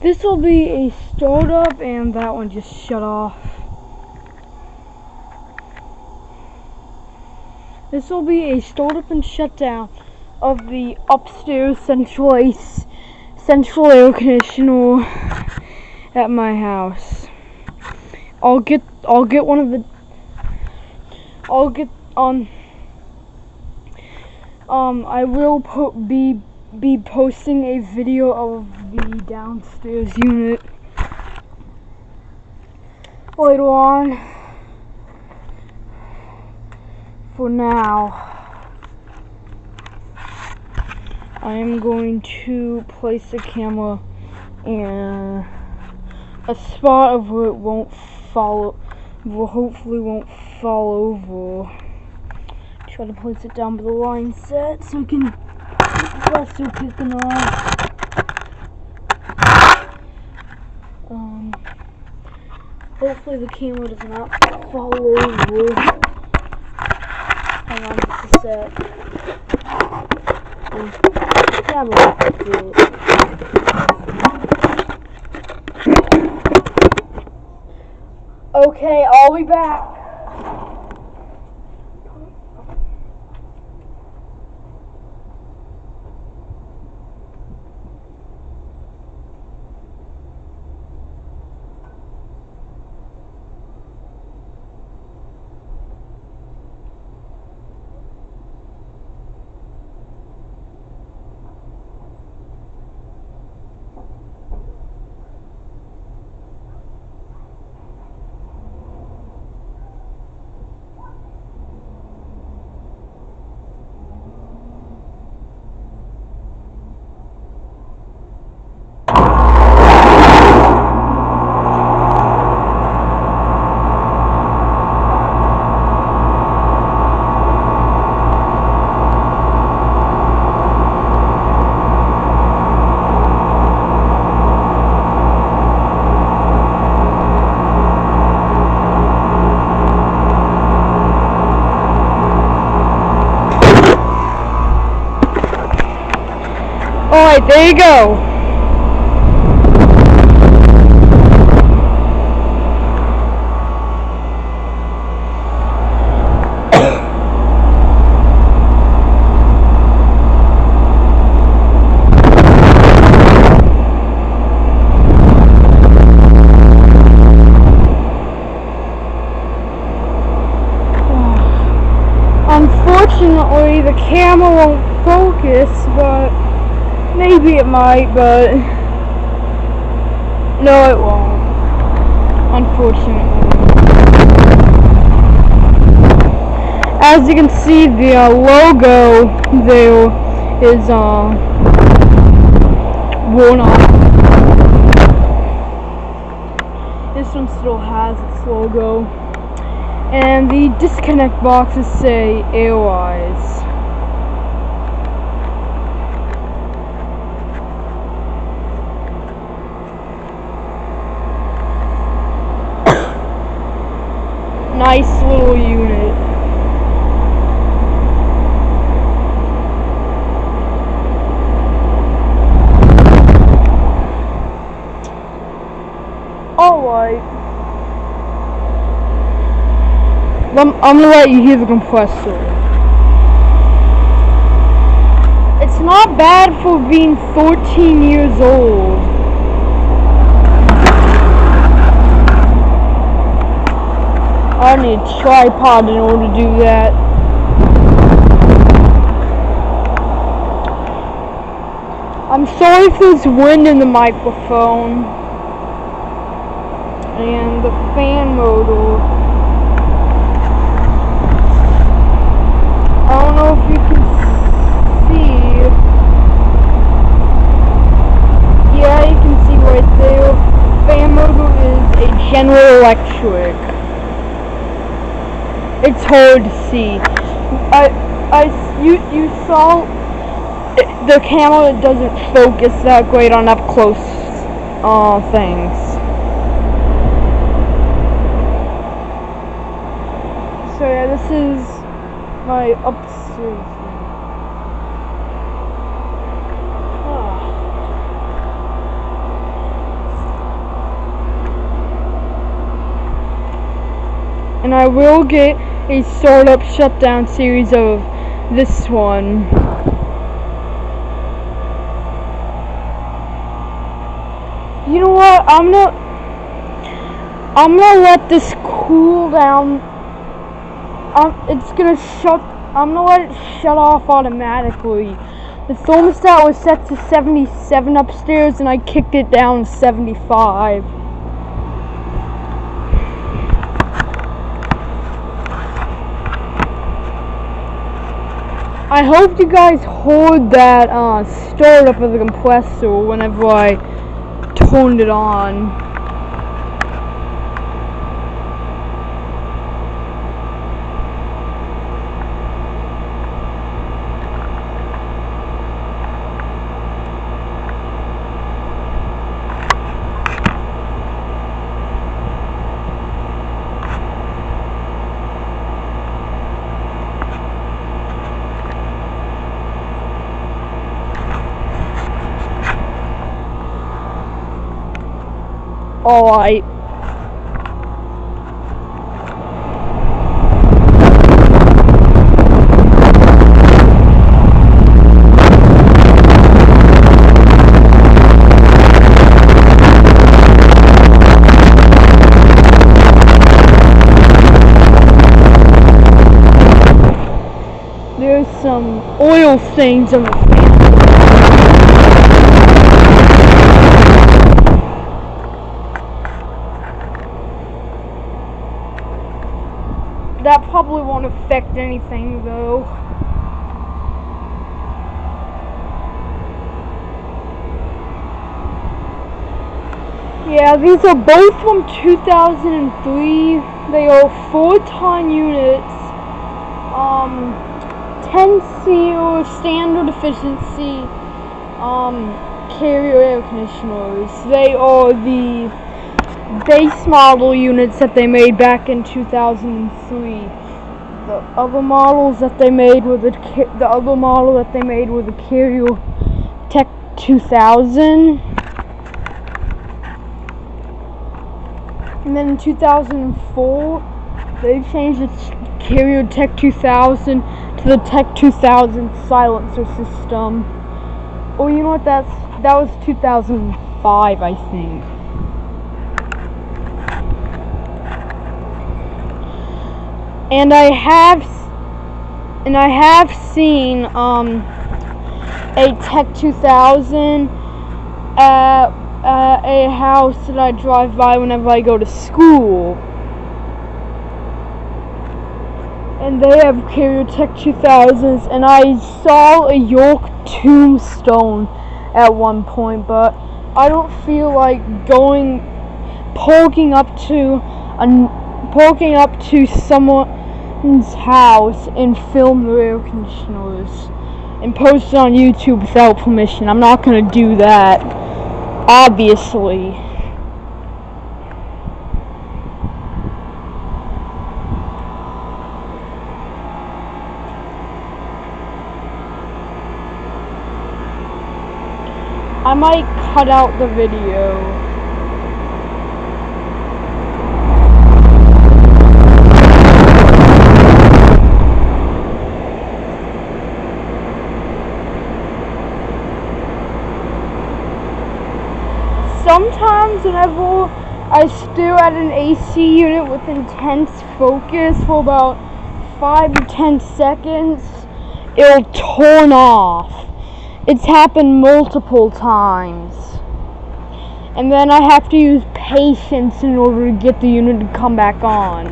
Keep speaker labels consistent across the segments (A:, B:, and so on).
A: This will be a startup, and that one just shut off. This will be a startup and shutdown of the upstairs central air conditioner at my house. I will be posting a video of the downstairs unit later on. For now, I am going to place the camera in a spot of where it hopefully won't fall over. Try to place it down by the line set so we can compressor kicking off. Hopefully the camera does not fall over. Hang on just a sec. The camera will do it. Okay, I'll be back. Alright, there you go. Unfortunately, the camera won't focus, but maybe it might, but no, it won't, unfortunately. As you can see, the logo there is worn off. This one still has its logo. And the disconnect boxes say Airwise. Nice little unit. Alright. I'm gonna let you hear the compressor. It's not bad for being 14 years old. I need a tripod in order to do that. I'm sorry if there's wind in the microphone and the fan motor. I don't know if you can see. Yeah, you can see right there. Fan motor is a General Electric. It's hard to see. You saw the camera doesn't focus that great on up close things. So yeah, this is my upstairs. and I will get a startup shutdown series of this one. You know what? I'm gonna let this cool down. I'm gonna let it shut off automatically. The thermostat was set to 77 upstairs, and I kicked it down to 75. I hope you guys heard that startup of the compressor whenever I turned it on. Alright. There's some oil stains on the fan. That probably won't affect anything though. Yeah, these are both from 2003. They are 4-ton units. 10 CO standard efficiency carrier air conditioners. They are the base model units that they made back in 2003. The other models that they made were the Carrier Tech 2000, and then in 2004 they changed the Carrier Tech 2000 to the Tech 2000 silencer system. Oh, you know what? That was 2005, I think. And I have seen a Tech 2000 at a house that I drive by whenever I go to school. And they have Carrier Tech 2000s, and I saw a York tombstone at one point, but I don't feel like poking up to someone's house and film their air conditioners and post it on YouTube without permission. I'm not gonna do that, obviously. I might cut out the video. Sometimes whenever I stare at an AC unit with intense focus for about 5 to 10 seconds, it'll turn off. It's happened multiple times. And then I have to use patience in order to get the unit to come back on.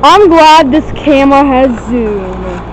A: I'm glad this camera has zoom.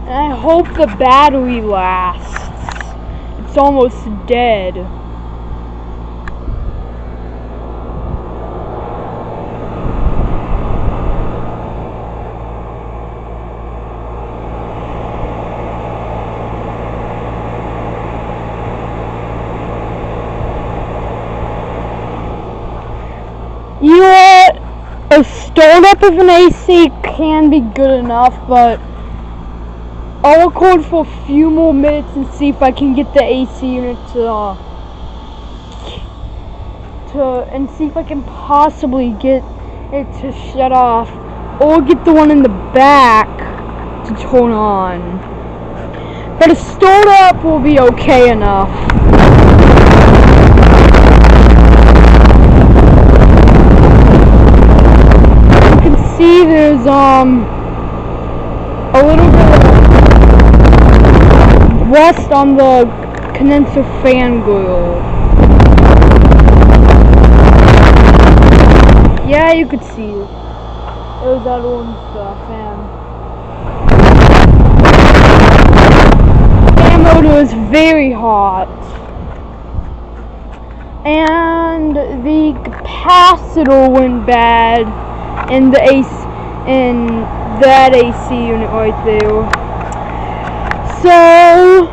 A: And I hope the battery lasts. It's almost dead. You know what? A startup of an AC can be good enough, but I'll record for a few more minutes and see if I can get the AC unit and see if I can possibly get it to shut off, or get the one in the back to turn on. But a startup will be okay enough. See, there's a little bit of rust on the condenser fan grill. Yeah, you could see it. It was that old stuff, and fan motor is very hot. And the capacitor went bad in the that AC unit right there. So,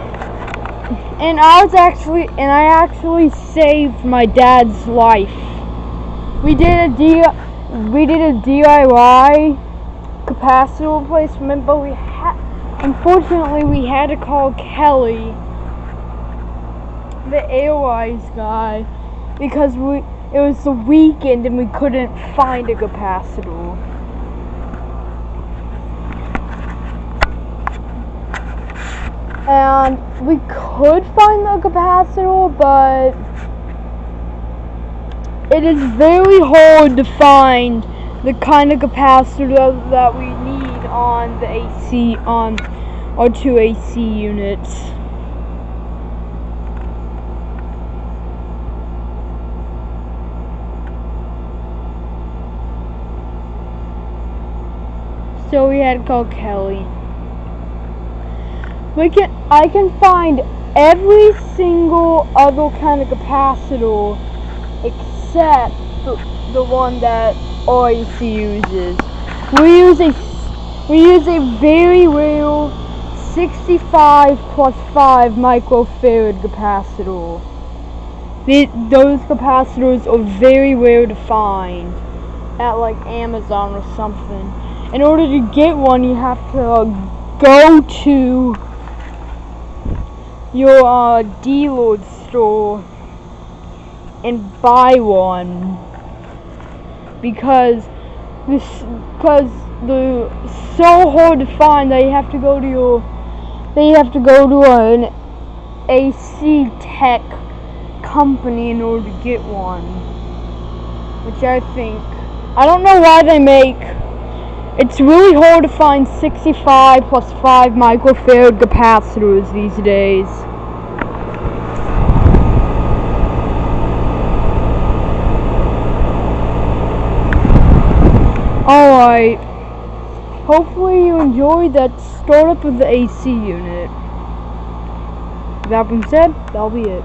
A: and I actually saved my dad's life. We did a DIY capacitor replacement, but unfortunately we had to call Kelly, the Airwise guy, because it was the weekend and we couldn't find a capacitor. And we could find the capacitor, but it is very hard to find the kind of capacitor that we need on the AC, on our two AC units. So we had to call Kelly. I can find every single other kind of capacitor except the one that our AC uses. We use a very rare 65 plus 5 microfarad capacitor. Those capacitors are very rare to find at like Amazon or something. In order to get one, you have to go to your dealer store and buy one, because they're so hard to find that you have to go to an AC tech company in order to get one, which I don't know why they make. It's really hard to find 65 plus 5 microfarad capacitors these days. Alright. Hopefully you enjoyed that startup of the AC unit. That being said, that'll be it.